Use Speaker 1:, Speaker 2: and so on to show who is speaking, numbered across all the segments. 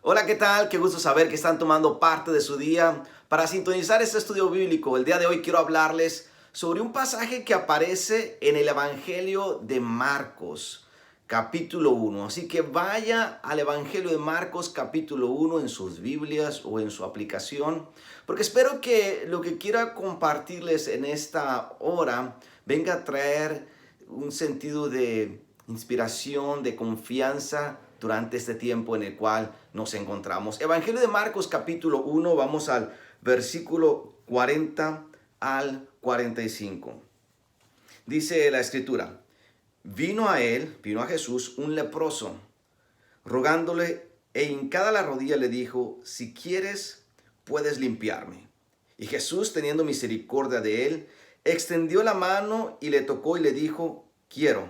Speaker 1: Hola, ¿qué tal? Qué gusto saber que están tomando parte de su día para sintonizar este estudio bíblico. El día de hoy quiero hablarles sobre un pasaje que aparece en el Evangelio de Marcos, capítulo 1. Así que vaya al Evangelio de Marcos, capítulo 1 en sus Biblias o en su aplicación, porque espero que lo que quiera compartirles en esta hora venga a traer un sentido de inspiración, de confianza durante este tiempo en el cual nos encontramos. Evangelio de Marcos capítulo 1, vamos al versículo 40 al 45. Dice la escritura: vino a Jesús un leproso, rogándole e hincada la rodilla le dijo: si quieres, puedes limpiarme. Y Jesús, teniendo misericordia de él, extendió la mano y le tocó y le dijo: quiero,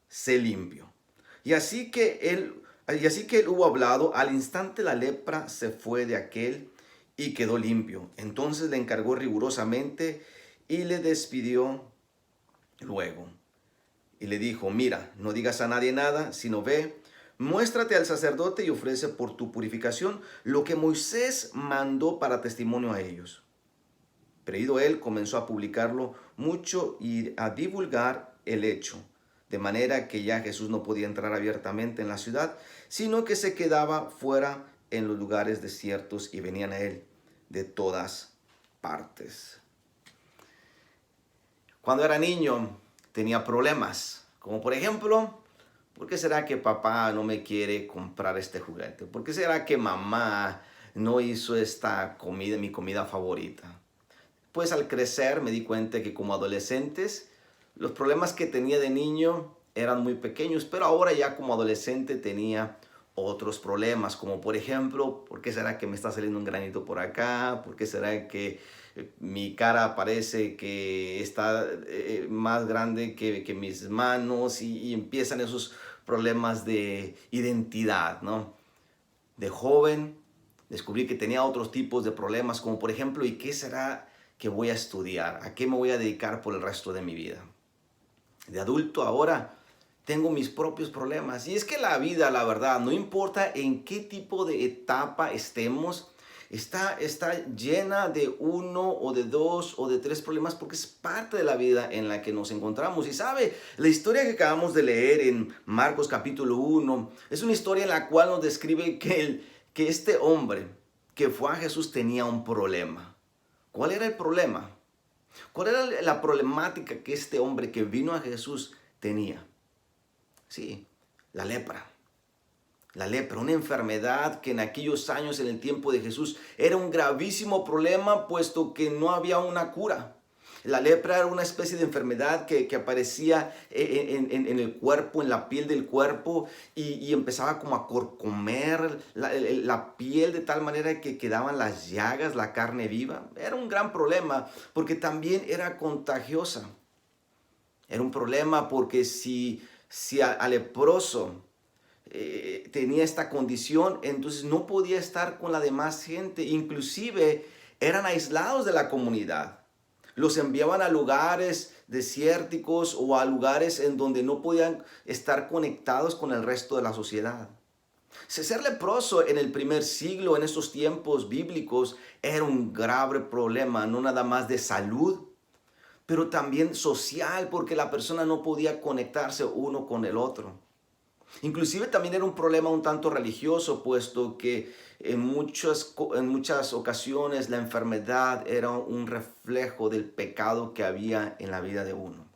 Speaker 1: sé limpio. Y así que él hubo hablado, al instante la lepra se fue de aquel y quedó limpio. Entonces le encargó rigurosamente y le despidió luego. Y le dijo: mira, no digas a nadie nada, sino ve, muéstrate al sacerdote y ofrece por tu purificación lo que Moisés mandó para testimonio a ellos. Pero ido él, comenzó a publicarlo mucho y a divulgar el hecho, de manera que ya Jesús no podía entrar abiertamente en la ciudad, sino que se quedaba fuera en los lugares desiertos y venían a él de todas partes. Cuando era niño tenía problemas, como por ejemplo: ¿por qué será que papá no me quiere comprar este juguete? ¿Por qué será que mamá no hizo esta comida, mi comida favorita? Pues al crecer me di cuenta que como adolescentes los problemas que tenía de niño eran muy pequeños, pero ahora ya como adolescente tenía otros problemas, como por ejemplo: ¿por qué será que me está saliendo un granito por acá? ¿Por qué será que mi cara parece que está más grande que mis manos? Y empiezan esos problemas de identidad, ¿no? De joven descubrí que tenía otros tipos de problemas, como por ejemplo: ¿y qué será que voy a estudiar? ¿A qué me voy a dedicar por el resto de mi vida? De adulto ahora tengo mis propios problemas. Y es que la vida, la verdad, no importa en qué tipo de etapa estemos, está llena de uno o de dos o de tres problemas, porque es parte de la vida en la que nos encontramos. Y sabe, la historia que acabamos de leer en Marcos capítulo 1 es una historia en la cual nos describe que este hombre que fue a Jesús tenía un problema. ¿Cuál era el problema? ¿Cuál era la problemática que este hombre que vino a Jesús tenía? Sí, la lepra. La lepra, una enfermedad que en aquellos años, en el tiempo de Jesús, era un gravísimo problema, puesto que no había una cura. La lepra era una especie de enfermedad que aparecía en el cuerpo, en la piel del cuerpo, y empezaba como a corcomer la piel de tal manera que quedaban las llagas, la carne viva. Era un gran problema porque también era contagiosa. Era un problema porque si al leproso tenía esta condición, entonces no podía estar con la demás gente. Inclusive eran aislados de la comunidad. Los enviaban a lugares desérticos o a lugares en donde no podían estar conectados con el resto de la sociedad. Ser leproso en el primer siglo, en estos tiempos bíblicos, era un grave problema, no nada más de salud, pero también social, porque la persona no podía conectarse uno con el otro. Inclusive también era un problema un tanto religioso, puesto que en muchas ocasiones la enfermedad era un reflejo del pecado que había en la vida de uno.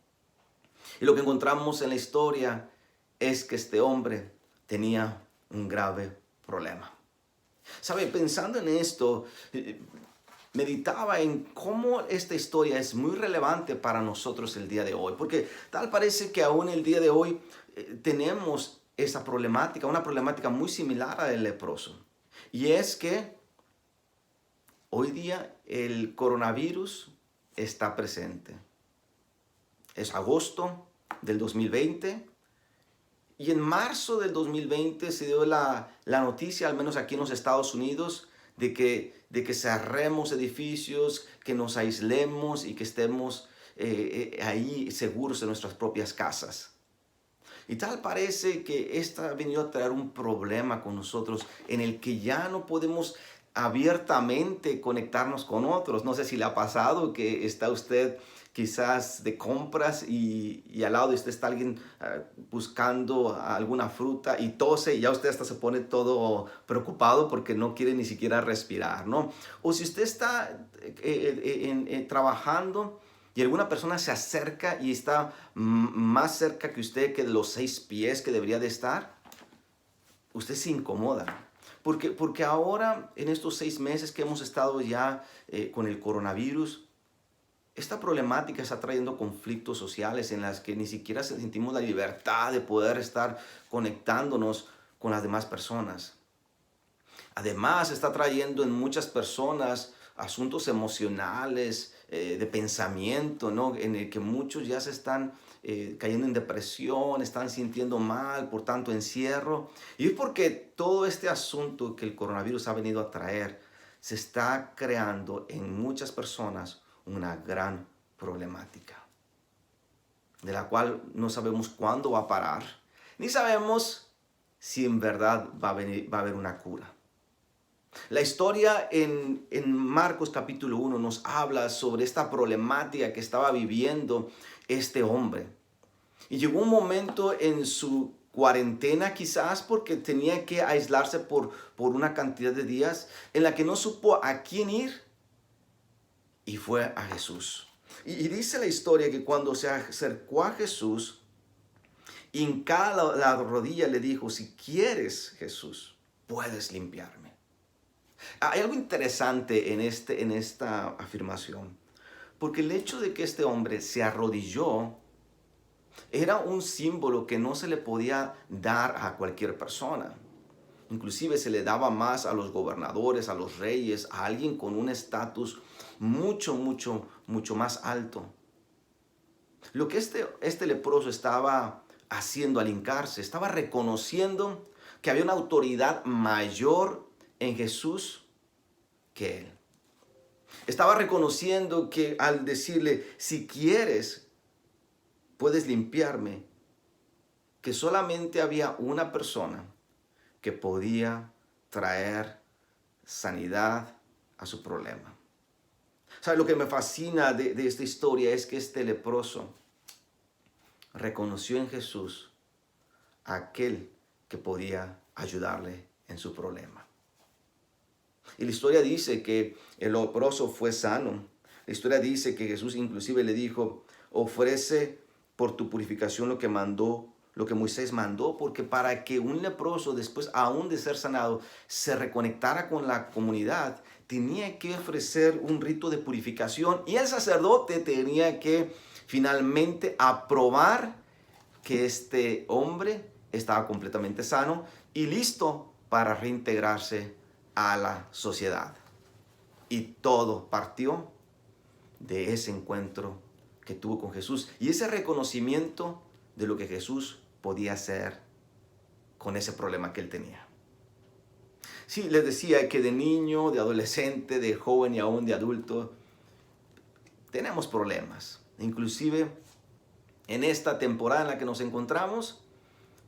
Speaker 1: Y lo que encontramos en la historia es que este hombre tenía un grave problema. ¿Sabe? Pensando en esto, meditaba en cómo esta historia es muy relevante para nosotros el día de hoy, porque tal parece que aún el día de hoy tenemos esa problemática, una problemática muy similar a la del leproso. Y es que hoy día el coronavirus está presente. Es agosto del 2020 y en marzo del 2020 se dio la noticia, al menos aquí en los Estados Unidos, de que cerremos edificios, que nos aislemos y que estemos ahí seguros en nuestras propias casas. Y tal parece que esta ha venido a traer un problema con nosotros en el que ya no podemos abiertamente conectarnos con otros. No sé si le ha pasado que está usted quizás de compras y al lado de usted está alguien buscando alguna fruta y tose y ya usted hasta se pone todo preocupado porque no quiere ni siquiera respirar, ¿no? O si usted está trabajando y alguna persona se acerca y está más cerca que usted que de los 6 pies que debería de estar, usted se incomoda. Porque ahora, en estos 6 meses que hemos estado ya con el coronavirus, esta problemática está trayendo conflictos sociales en las que ni siquiera sentimos la libertad de poder estar conectándonos con las demás personas. Además, está trayendo en muchas personas asuntos emocionales, de pensamiento, ¿no? En el que muchos ya se están cayendo en depresión, están sintiendo mal por tanto encierro. Y es porque todo este asunto que el coronavirus ha venido a traer se está creando en muchas personas una gran problemática, de la cual no sabemos cuándo va a parar, ni sabemos si en verdad va a haber una cura. La historia en Marcos capítulo 1 nos habla sobre esta problemática que estaba viviendo este hombre. Y llegó un momento en su cuarentena, quizás porque tenía que aislarse por una cantidad de días, en la que no supo a quién ir y fue a Jesús. Y dice la historia que cuando se acercó a Jesús, hincada la rodilla, le dijo: si quieres, Jesús, puedes limpiarme. Hay algo interesante en esta afirmación, porque el hecho de que este hombre se arrodilló era un símbolo que no se le podía dar a cualquier persona. Inclusive se le daba más a los gobernadores, a los reyes, a alguien con un estatus mucho más alto. Lo que este leproso estaba haciendo al hincarse, estaba reconociendo que había una autoridad mayor en Jesús que él. Estaba reconociendo que al decirle: si quieres, puedes limpiarme, que solamente había una persona que podía traer sanidad a su problema. ¿Sabe? Lo que me fascina de esta historia es que este leproso reconoció en Jesús a aquel que podía ayudarle en su problema. Y la historia dice que el leproso fue sano. La historia dice que Jesús inclusive le dijo: ofrece por tu purificación lo que Moisés mandó, porque para que un leproso, después aún de ser sanado, se reconectara con la comunidad, tenía que ofrecer un rito de purificación y el sacerdote tenía que finalmente aprobar que este hombre estaba completamente sano y listo para reintegrarse a la sociedad. Y todo partió de ese encuentro que tuvo con Jesús y ese reconocimiento de lo que Jesús podía hacer con ese problema que él tenía. Sí, les decía que de niño, de adolescente, de joven y aún de adulto, tenemos problemas. Inclusive en esta temporada en la que nos encontramos,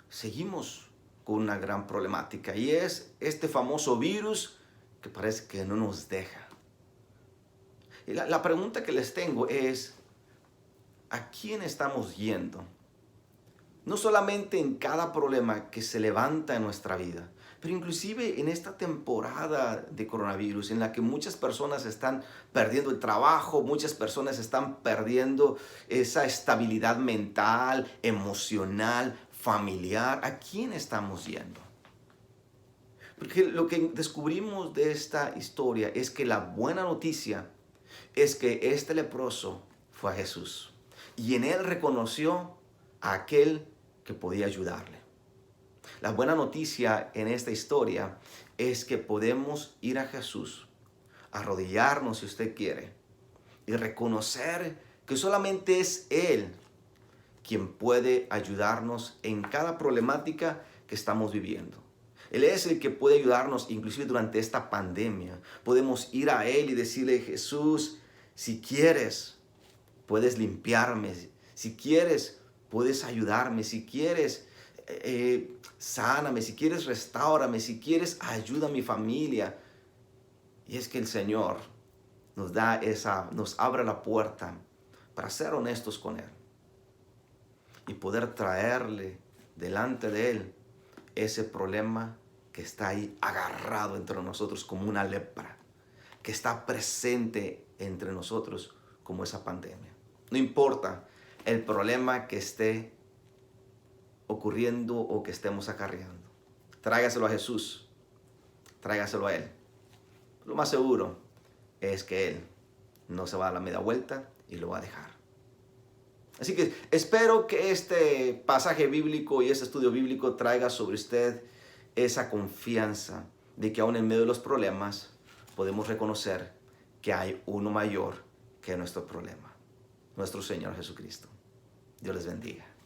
Speaker 1: seguimos con una gran problemática y es este famoso virus que parece que no nos deja. Y la pregunta que les tengo es: ¿a quién estamos yendo? No solamente en cada problema que se levanta en nuestra vida, pero inclusive en esta temporada de coronavirus en la que muchas personas están perdiendo el trabajo, muchas personas están perdiendo esa estabilidad mental, emocional, familiar. ¿A quién estamos yendo? Porque lo que descubrimos de esta historia es que la buena noticia es que este leproso fue a Jesús y en él reconoció a aquel que podía ayudarle. La buena noticia en esta historia es que podemos ir a Jesús, arrodillarnos si usted quiere, y reconocer que solamente es Él quien puede ayudarnos en cada problemática que estamos viviendo. Él es el que puede ayudarnos inclusive durante esta pandemia. Podemos ir a Él y decirle: Jesús, si quieres, puedes limpiarme. Si quieres, puedes ayudarme. Si quieres, sáname, si quieres restáurame, si quieres ayuda a mi familia. Y es que el Señor nos abre la puerta para ser honestos con Él y poder traerle delante de Él ese problema que está ahí agarrado entre nosotros como una lepra, que está presente entre nosotros como esa pandemia. No importa el problema que esté ocurriendo o que estemos acarreando. Tráigaselo a Jesús, tráigaselo a Él. Lo más seguro es que Él no se va a dar la media vuelta y lo va a dejar. Así que espero que este pasaje bíblico y este estudio bíblico traiga sobre usted esa confianza de que aún en medio de los problemas podemos reconocer que hay uno mayor que nuestro problema, nuestro Señor Jesucristo. Dios les bendiga.